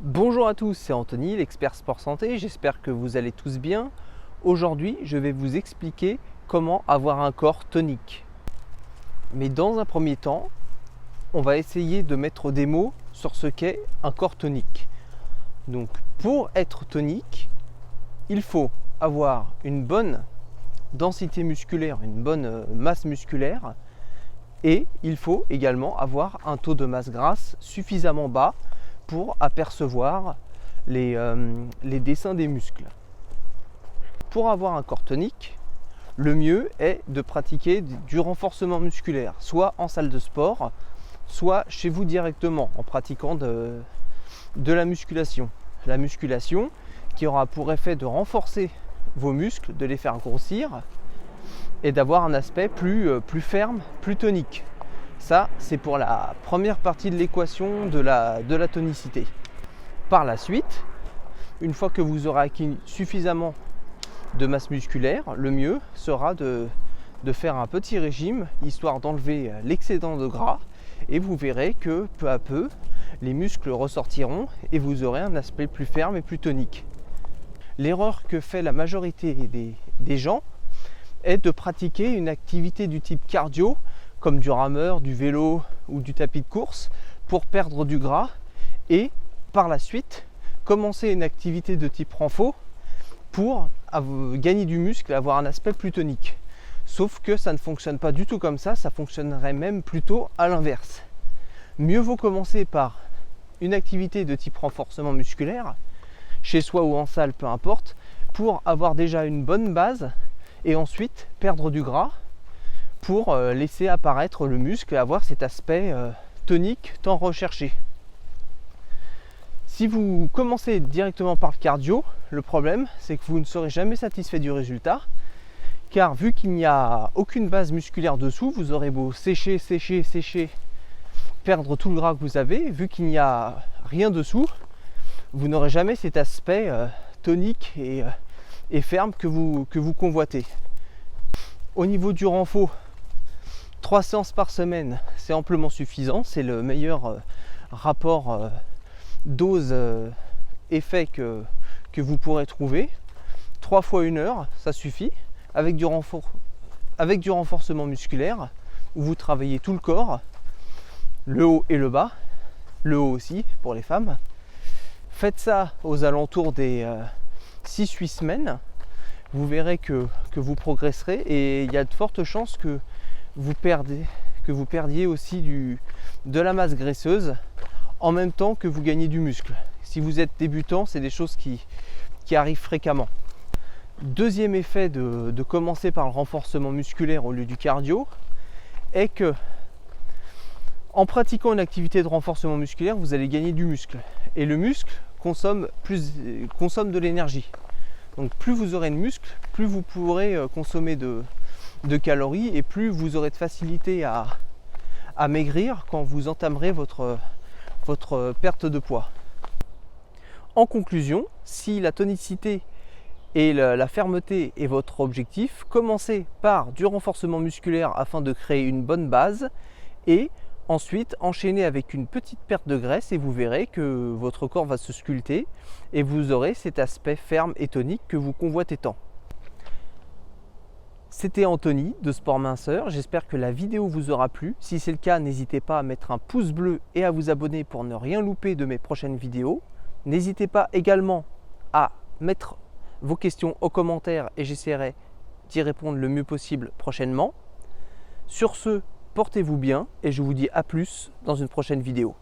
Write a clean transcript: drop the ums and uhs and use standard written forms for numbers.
Bonjour à tous, c'est Anthony, l'expert sport santé, j'espère que vous allez tous bien. Aujourd'hui, je vais vous expliquer comment avoir un corps tonique. Mais dans un premier temps, on va essayer de mettre des mots sur ce qu'est un corps tonique. Donc pour être tonique, il faut avoir une bonne densité musculaire, une bonne masse musculaire et il faut également avoir un taux de masse grasse suffisamment bas pour apercevoir les dessins des muscles. Pour avoir un corps tonique, le mieux est de pratiquer du renforcement musculaire, soit en salle de sport, soit chez vous directement en pratiquant de la musculation. La musculation qui aura pour effet de renforcer vos muscles, de les faire grossir et d'avoir un aspect plus ferme, plus tonique. Ça, c'est pour la première partie de l'équation de la tonicité. Par la suite, une fois que vous aurez acquis suffisamment de masse musculaire, le mieux sera de faire un petit régime, histoire d'enlever l'excédent de gras, et vous verrez que peu à peu, les muscles ressortiront et vous aurez un aspect plus ferme et plus tonique. L'erreur que fait la majorité des gens est de pratiquer une activité du type cardio, comme du rameur, du vélo ou du tapis de course, pour perdre du gras et par la suite commencer une activité de type renfo pour gagner du muscle et avoir un aspect plus tonique. Sauf que ça ne fonctionne pas du tout comme ça fonctionnerait même plutôt à l'inverse. Mieux vaut commencer par une activité de type renforcement musculaire, chez soi ou en salle, peu importe, pour avoir déjà une bonne base et ensuite perdre du gras pour laisser apparaître le muscle et avoir cet aspect tonique tant recherché. Si vous commencez directement par le cardio, le problème c'est que vous ne serez jamais satisfait du résultat, car vu qu'il n'y a aucune base musculaire dessous, vous aurez beau sécher, perdre tout le gras que vous avez, vu qu'il n'y a rien dessous, vous n'aurez jamais cet aspect tonique et ferme que vous convoitez. Au niveau du renfo, 3 séances par semaine, c'est amplement suffisant, c'est le meilleur rapport dose-effet que vous pourrez trouver. 3 fois 1 heure, ça suffit, avec du renforcement musculaire, où vous travaillez tout le corps, le haut et le bas, le haut aussi pour les femmes. Faites ça aux alentours des 6-8 semaines, vous verrez que vous progresserez et il y a de fortes chances que vous perdiez aussi de la masse graisseuse en même temps que vous gagnez du muscle. Si vous êtes débutant, c'est des choses qui arrivent fréquemment. Deuxième effet de commencer par le renforcement musculaire au lieu du cardio est que en pratiquant une activité de renforcement musculaire, vous allez gagner du muscle. Et le muscle consomme de l'énergie. Donc plus vous aurez de muscle, plus vous pourrez consommer de calories et plus vous aurez de facilité à maigrir quand vous entamerez votre perte de poids. En conclusion, si la tonicité et la fermeté est votre objectif, commencez par du renforcement musculaire afin de créer une bonne base et ensuite enchaînez avec une petite perte de graisse et vous verrez que votre corps va se sculpter et vous aurez cet aspect ferme et tonique que vous convoitez tant. C'était Anthony de Sport Minceur, j'espère que la vidéo vous aura plu. Si c'est le cas, n'hésitez pas à mettre un pouce bleu et à vous abonner pour ne rien louper de mes prochaines vidéos. N'hésitez pas également à mettre vos questions aux commentaires et j'essaierai d'y répondre le mieux possible prochainement. Sur ce, portez-vous bien et je vous dis à plus dans une prochaine vidéo.